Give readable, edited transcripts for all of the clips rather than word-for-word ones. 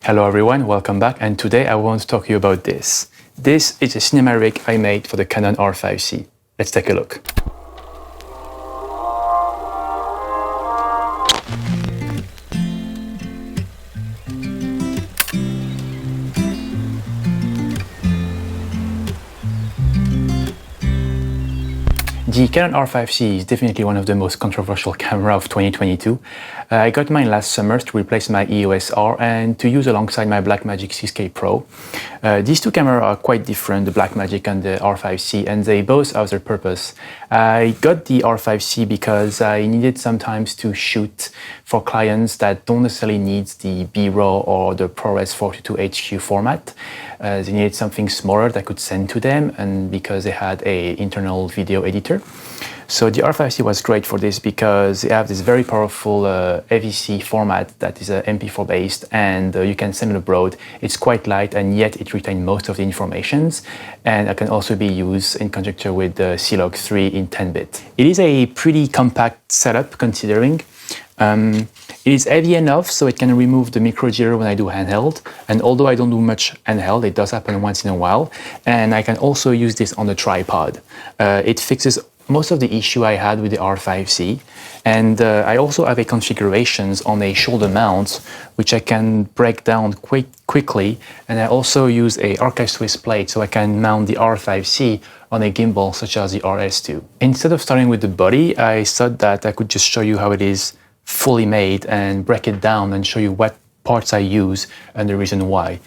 Hello everyone, welcome back, and today I want to talk to you about this. This is a CineRig I made for the Canon R5C. Let's take a look. The Canon R5C is definitely one of the most controversial cameras of 2022. I got mine last summer to replace my EOS R and to use alongside my Blackmagic 6K Pro. These two cameras are quite different, the Blackmagic and the R5C, and they both have their purpose. I got the R5C because I needed sometimes to shoot for clients that don't necessarily need the B-RAW or the ProRes 422 HQ format. They needed something smaller that I could send to them, and because they had an internal video editor. So the R5C was great for this because they have this very powerful AVC format that is MP4 based, and you can send it abroad. It's quite light and yet it retains most of the informations, and it can also be used in conjunction with the C-Log 3 in 10-bit. It is a pretty compact setup considering. It is heavy enough so it can remove the micro jitter when I do handheld, and although I don't do much handheld, it does happen once in a while, and I can also use this on the tripod. It fixes most of the issue I had with the R5C, and I also have a configurations on a shoulder mount which I can break down quickly, and I also use a archive Swiss plate so I can mount the R5C on a gimbal such as the RS2. Instead of starting with the body, I thought that I could just show you how it is fully made and break it down and show you what parts I use and the reason why.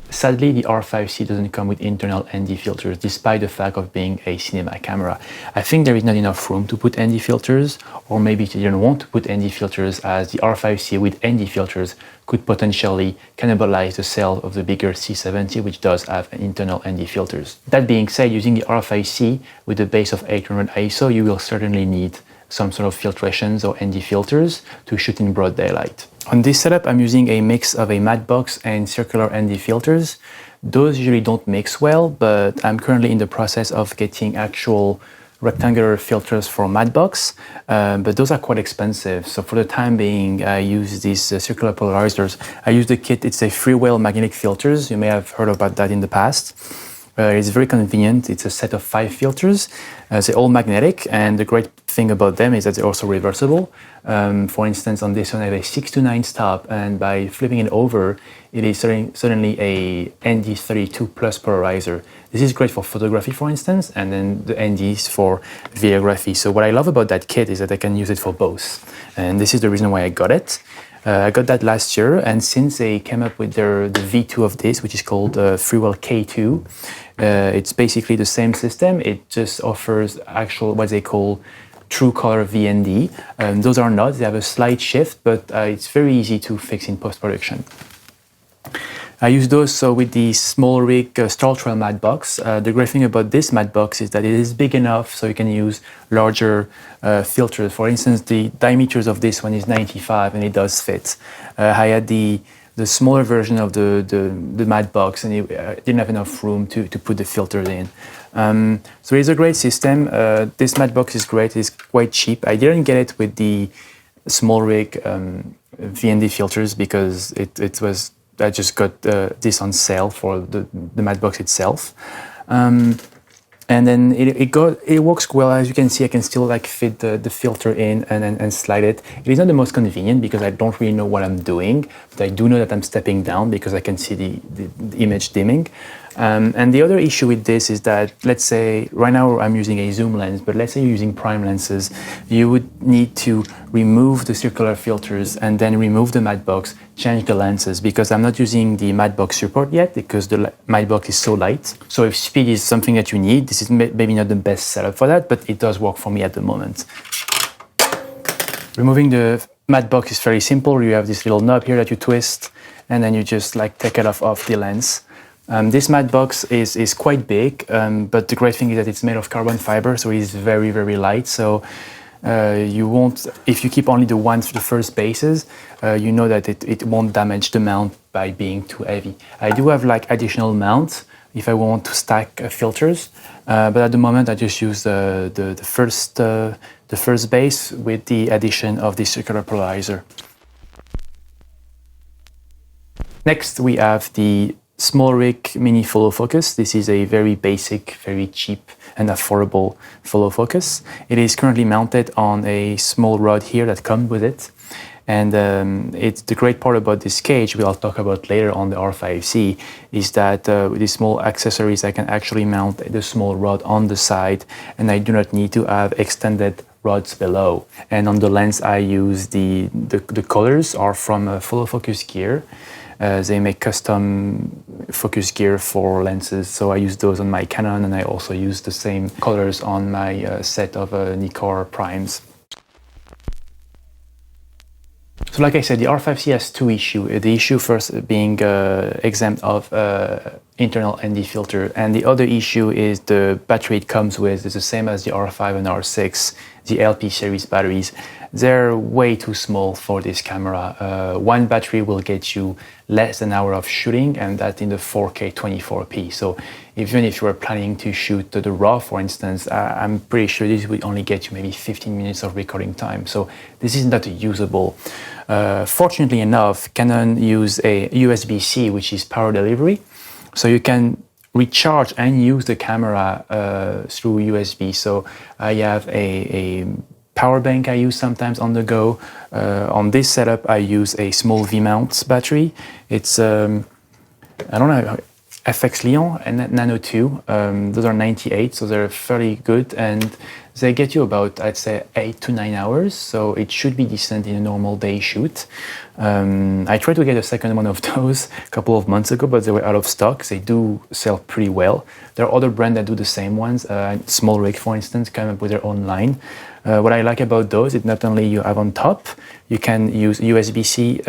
Sadly, the R5C doesn't come with internal ND filters, despite the fact of being a cinema camera. I think there is not enough room to put ND filters, or maybe they didn't want to put ND filters, as the R5C with ND filters could potentially cannibalize the sale of the bigger C70, which does have internal ND filters. That being said, using the R5C with a base of 800 ISO, you will certainly need some sort of filtrations or ND filters to shoot in broad daylight. On this setup, I'm using a mix of a matte box and circular ND filters. Those usually don't mix well, but I'm currently in the process of getting actual rectangular filters for matte box, but those are quite expensive. So for the time being, I use these circular polarizers. I use the kit, it's a Freewell magnetic filters. You may have heard about that in the past. It's very convenient. It's a set of 5 filters. They're all magnetic, and the great thing about them is that they're also reversible. For instance, on this one I have a 6-9 stop, and by flipping it over, it is suddenly a ND32 plus polarizer. This is great for photography, for instance, and then the NDs for videography. So what I love about that kit is that I can use it for both, and this is the reason why I got it. I got that last year, and since they came up with the V2 of this, which is called Freewell K2, it's basically the same system. It just offers actual, what they call true color VND. Those are not, they have a slight shift, but it's very easy to fix in post-production. I use those with the CineRig StarTrail matte box. The great thing about this matte box is that it is big enough so you can use larger filters. For instance, the diameters of this one is 95 and it does fit. I had the smaller version of the matte box, and it didn't have enough room to put the filters in. So it's a great system. This matte box is great, it's quite cheap. I didn't get it with the CineRig VND filters because I just got this on sale for the matte box itself. And then it works well. As you can see, I can still fit the filter in and slide it. It is not the most convenient because I don't really know what I'm doing, but I do know that I'm stepping down because I can see the image dimming. And the other issue with this is that, let's say, right now I'm using a zoom lens, but let's say you're using prime lenses, you would need to remove the circular filters and then remove the matte box, change the lenses, because I'm not using the matte box support yet because the matte box is so light. So if speed is something that you need, this is maybe not the best setup for that, but it does work for me at the moment. Removing the matte box is very simple. You have this little knob here that you twist, and then you just take it off the lens. This matte box is quite big, but the great thing is that it's made of carbon fiber, so it's very, very light. So you won't, if you keep only the first bases, you know that it won't damage the mount by being too heavy. I do have additional mounts if I want to stack filters, but at the moment I just use the first base with the addition of the circular polarizer. Next, we have the CineRig mini follow focus. This is a very basic, very cheap and affordable follow focus. It is currently mounted on a small rod here that comes with it. And it's the great part about this cage, which I'll talk about later on the R5C, is that with these small accessories, I can actually mount the small rod on the side, and I do not need to have extended rods below. And on the lens, I use the colors are from Follow Focus Gear. They make custom focus gear for lenses, so I use those on my Canon, and I also use the same colors on my set of Nikkor primes. So like I said, the R5C has two issues. The issue first being exempt of internal ND filter, and the other issue is the battery it comes with is the same as the R5 and R6, the LP series batteries. They're way too small for this camera. One battery will get you less than an hour of shooting, and that in the 4K 24p. So even if you are planning to shoot the RAW, for instance, I'm pretty sure this will only get you maybe 15 minutes of recording time. So this is not usable. Fortunately enough, Canon use a USB-C, which is power delivery. So you can recharge and use the camera through USB. So I have a power bank I use sometimes on the go. On this setup, I use a small V-mount battery. It's, I don't know, FX Lyon and Nano 2. Those are 98, so they're fairly good, and they get you about, I'd say, 8 to 9 hours, so it should be decent in a normal day shoot. I tried to get a second one of those a couple of months ago, but they were out of stock. They do sell pretty well. There are other brands that do the same ones. CineRig, for instance, come up with their own line. What I like about those is not only you have on top, you can use USB-C,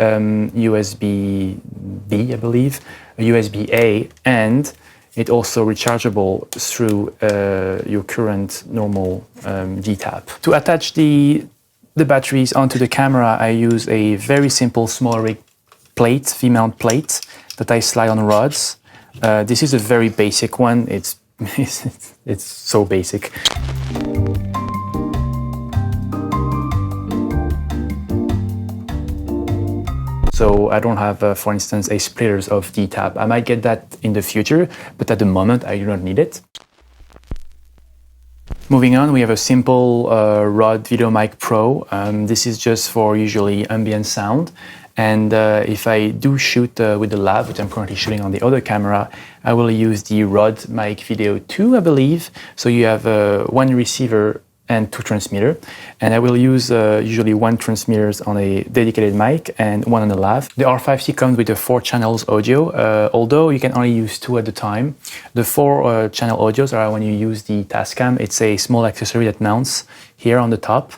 USB-B, I believe, USB-A, and it's also rechargeable through your current normal G-tap. To attach the batteries onto the camera, I use a very simple CineRig plate, V-mount plate, that I slide on rods. This is a very basic one. It's so basic. So I don't have, for instance, a splitters of D-tap. I might get that in the future, but at the moment I do not need it. Moving on, we have a simple Rode VideoMic Pro. This is just for usually ambient sound. And if I do shoot with the lav, which I'm currently shooting on the other camera, I will use the Rode Mic Video 2, I believe. So you have one receiver and two transmitter, and I will use usually one transmitter on a dedicated mic and one on the lav. The R5C comes with the 4 channels audio, although you can only use 2 at a time. The 4 channel audios are when you use the Tascam. It's a small accessory that mounts here on the top.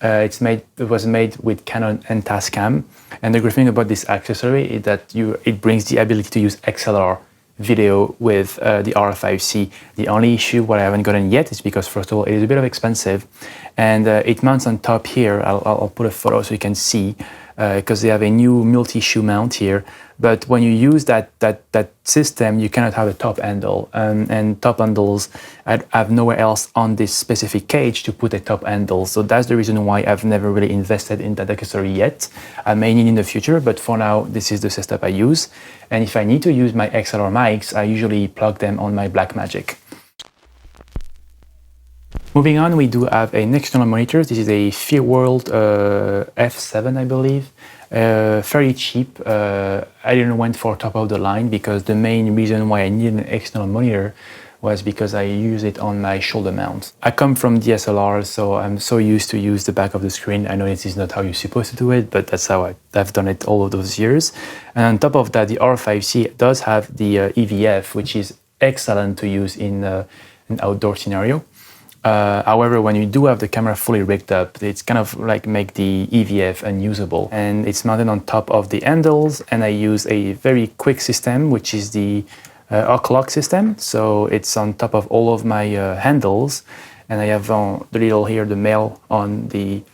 It was made with Canon and Tascam, and the great thing about this accessory is that it brings the ability to use XLR video with the R5C. The only issue what I haven't gotten yet is because, first of all, it is a bit expensive, and it mounts on top here. I'll put a photo so you can see, because they have a new multi-shoe mount here. But when you use that system, you cannot have a top handle, and top handles, I have nowhere else on this specific cage to put a top handle. So that's the reason why I've never really invested in that accessory yet. I may need in the future, but for now, this is the setup I use. And if I need to use my XLR mics, I usually plug them on my Blackmagic. Moving on, we do have an external monitor. This is a FearWorld F7, I believe. Very cheap. I didn't went for top of the line because the main reason why I needed an external monitor was because I use it on my shoulder mount. I come from DSLR, so I'm so used to use the back of the screen. I know this is not how you're supposed to do it, but that's how I've done it all of those years. And on top of that, the R5C does have the EVF, which is excellent to use in an outdoor scenario. However, when you do have the camera fully rigged up, it's kind of like make the EVF unusable. And it's mounted on top of the handles, and I use a very quick system, which is the clock system. So it's on top of all of my handles, and I have the little here, the male on the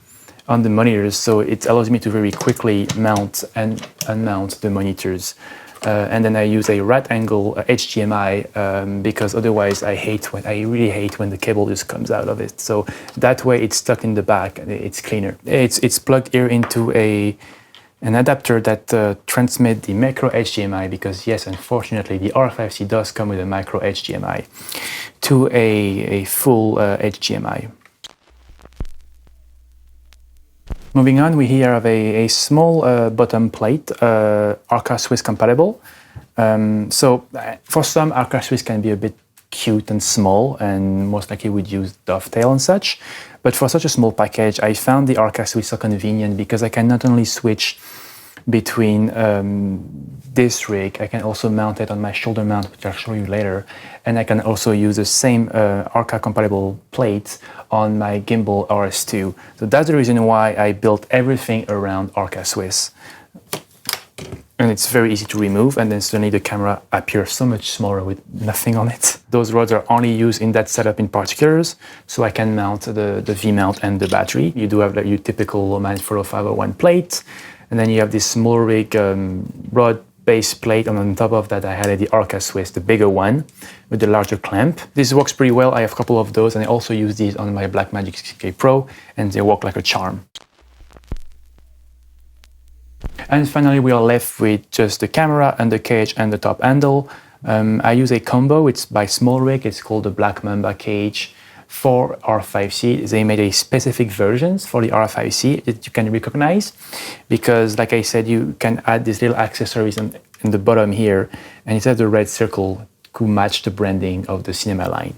monitors. So it allows me to very quickly mount and unmount the monitors. And then I use a right angle HDMI because otherwise I really hate when the cable just comes out of it. So that way it's stuck in the back and it's cleaner. It's plugged here into a an adapter that transmits the micro HDMI, because yes, unfortunately, the R5C does come with a micro HDMI, to a full HDMI. Moving on, we here have a small bottom plate, Arca Swiss compatible. So for some, Arca Swiss can be a bit cute and small, and most likely would use dovetail and such. But for such a small package, I found the Arca Swiss so convenient because I can not only switch between this rig, I can also mount it on my shoulder mount, which I'll show you later, and I can also use the same Arca compatible plates on my gimbal RS2. So that's the reason why I built everything around Arca Swiss. And it's very easy to remove, and then suddenly the camera appears so much smaller with nothing on it. Those rods are only used in that setup in particulars, so I can mount the V-mount and the battery. You do have like your typical Manfrotto 501 plate, and then you have this small rig rod base plate, and on top of that I had the Arca Swiss, the bigger one, with the larger clamp. This works pretty well. I have a couple of those, and I also use these on my Blackmagic 6K Pro, and they work like a charm. And finally, we are left with just the camera and the cage and the top handle. I use a combo. It's by CineRig. It's called the Black Mamba cage for R5C. They made a specific versions for the R5C that you can recognize, because like I said, you can add these little accessories in the bottom here, and it has the red circle to match the branding of the cinema line.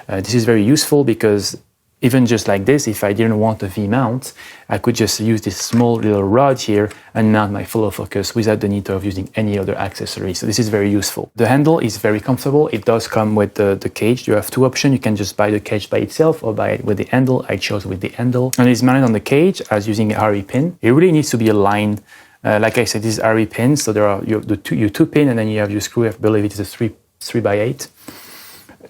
This is very useful because even just like this, if I didn't want a V-mount, I could just use this small little rod here and mount my follow focus without the need of using any other accessory. So this is very useful. The handle is very comfortable. It does come with the cage. You have two options. You can just buy the cage by itself or buy it with the handle. I chose with the handle. And it's mounted on the cage as using a RE pin. It really needs to be aligned. Like I said, this is RE pins. So there are your two pin, and then you have your screw. I believe it is a 3x8.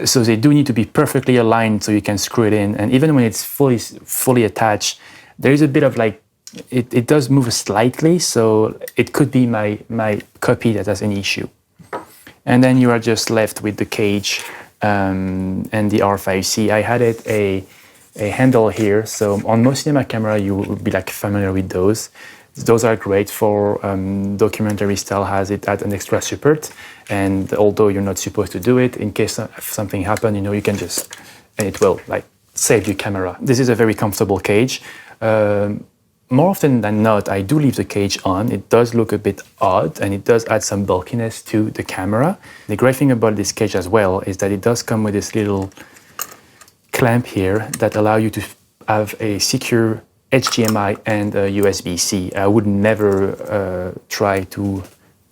So they do need to be perfectly aligned so you can screw it in. And even when it's fully attached, there is a bit of like, it does move slightly, so it could be my copy that has an issue. And then you are just left with the cage and the R5C. I had it a handle here, so on most cinema camera you will be like familiar with those. Those are great for documentary style, has it at an extra support, and although you're not supposed to do it, in case something happens, you know, you can just, and it will like save your camera. This is a very comfortable cage. More often than not, I do leave the cage on. It does look a bit odd, and it does add some bulkiness to the camera. The great thing about this cage as well is that it does come with this little clamp here that allow you to have a secure HDMI and USB-C. I would never try to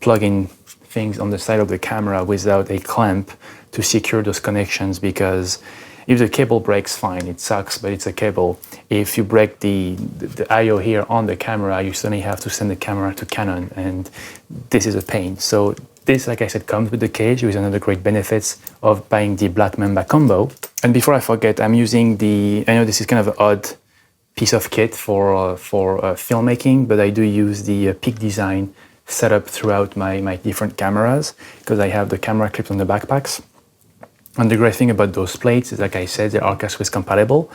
plug in things on the side of the camera without a clamp to secure those connections, because if the cable breaks, fine, it sucks, but it's a cable. If you break the I/O here on the camera, you suddenly have to send the camera to Canon, and this is a pain. So this, like I said, comes with the cage, which is another great benefits of buying the Black Mamba combo. And before I forget, I'm using I know this is kind of an odd piece of kit for filmmaking, but I do use the Peak Design setup throughout my different cameras, because I have the camera clips on the backpacks. And the great thing about those plates is, like I said, they're Arca Swiss compatible,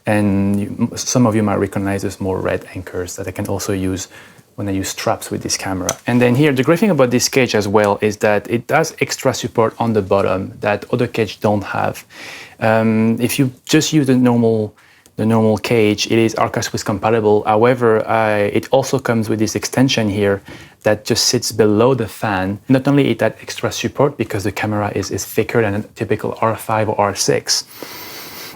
and some of you might recognize the small red anchors that I can also use when I use straps with this camera. And then here, the great thing about this cage as well is that it does extra support on the bottom that other cages don't have. If you just use the normal cage, it is Arca Swiss compatible. However, it also comes with this extension here that just sits below the fan. Not only it has extra support because the camera is thicker than a typical R5 or R6,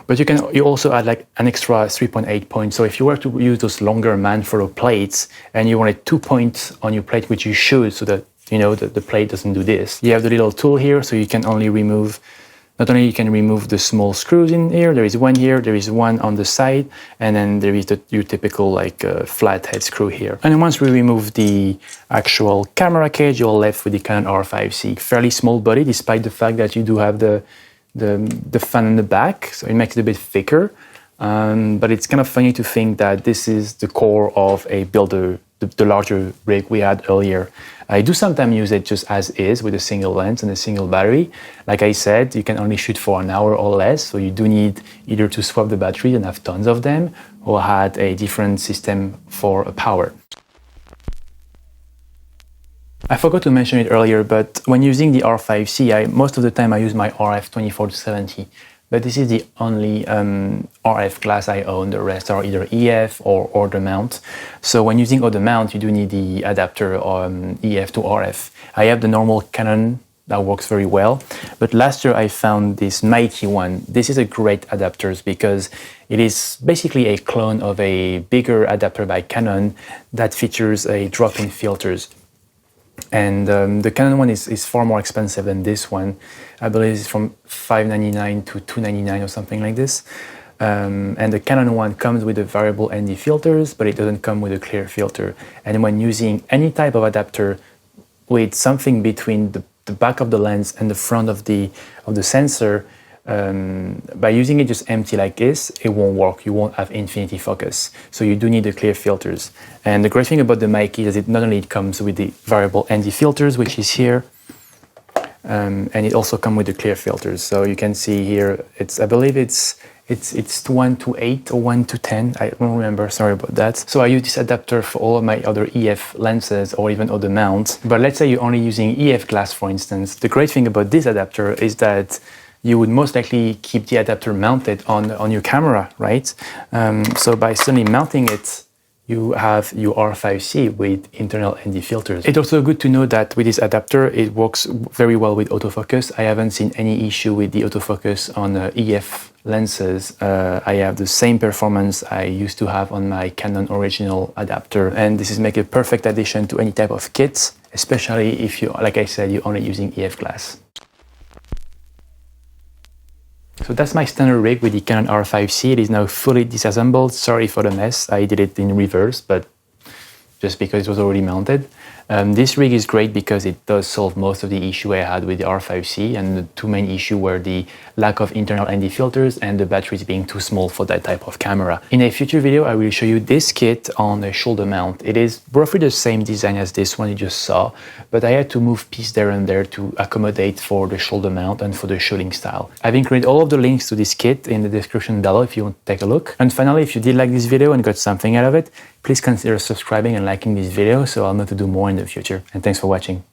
but you also add like an extra 3.8 points. So if you were to use those longer Manfrotto plates and you wanted 2 points on your plate, which you should, so that you know that the plate doesn't do this. You have the little tool here, so you can only remove. Not only you can remove the small screws in here, there is one here, there is one on the side, and then there is your typical like flat head screw here. And once we remove the actual camera cage, you're left with the Canon R5C. Fairly small body, despite the fact that you do have the fan in the back, so it makes it a bit thicker. But it's kind of funny to think that this is the core of a builder, the larger rig we had earlier. I do sometimes use it just as is with a single lens and a single battery. Like I said, you can only shoot for an hour or less, so you do need either to swap the batteries and have tons of them, or add a different system for power. I forgot to mention it earlier, but when using the R5C, most of the time I use my RF 24-70. But this is the only RF glass I own. The rest are either EF or the mount. So when using other mount, you do need the adapter EF to RF. I have the normal Canon that works very well. But last year I found this mighty one. This is a great adapter because it is basically a clone of a bigger adapter by Canon that features a drop-in filters. And the Canon one is far more expensive than this one. I believe it's from $599 to $299 or something like this. And the Canon one comes with the variable ND filters, but it doesn't come with a clear filter. And when using any type of adapter with something between the back of the lens and the front of the sensor, by using it just empty like this, it won't work. You won't have infinity focus. So you do need the clear filters. And the great thing about the mic is it not only comes with the variable ND filters, which is here, and it also comes with the clear filters. So you can see here, I believe it's 1 to 8 or 1 to 10. I don't remember, sorry about that. So I use this adapter for all of my other EF lenses or even other mounts. But let's say you're only using EF glass, for instance. The great thing about this adapter is that you would most likely keep the adapter mounted on your camera, right? So by suddenly mounting it, you have your R5C with internal ND filters. It's also good to know that with this adapter, it works very well with autofocus. I haven't seen any issue with the autofocus on EF lenses. I have the same performance I used to have on my Canon original adapter. And this is make a perfect addition to any type of kit, especially if you, like I said, you're only using EF glass. So that's my standard rig with the Canon R5C. It is now fully disassembled. Sorry for the mess. I did it in reverse, but just because it was already mounted. This rig is great because it does solve most of the issue I had with the R5C, and the two main issues were the lack of internal ND filters and the batteries being too small for that type of camera. In a future video, I will show you this kit on a shoulder mount. It is roughly the same design as this one you just saw, but I had to move pieces there and there to accommodate for the shoulder mount and for the shooting style. I've included all of the links to this kit in the description below if you want to take a look. And finally, if you did like this video and got something out of it, please consider subscribing and liking this video so I'll know to do more in the future. And thanks for watching.